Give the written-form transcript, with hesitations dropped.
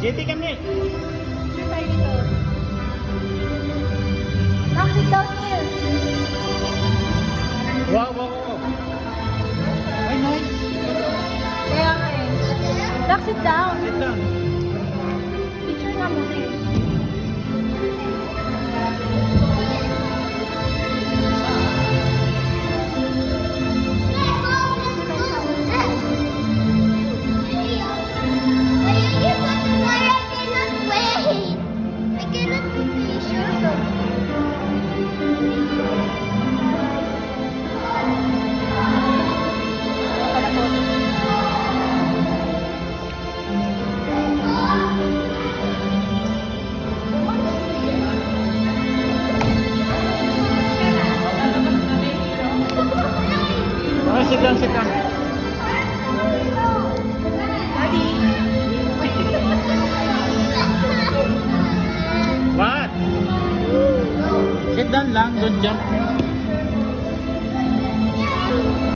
Kitty kami. Sure tayo dito. Knock it down here. Wow, wow, wow. Ay, nice. Kaya nga eh. Knock it down. Sit down. Picture nga muna eh. Okay, sit down, sit down. Daddy. What? Sit down lang, don't jump.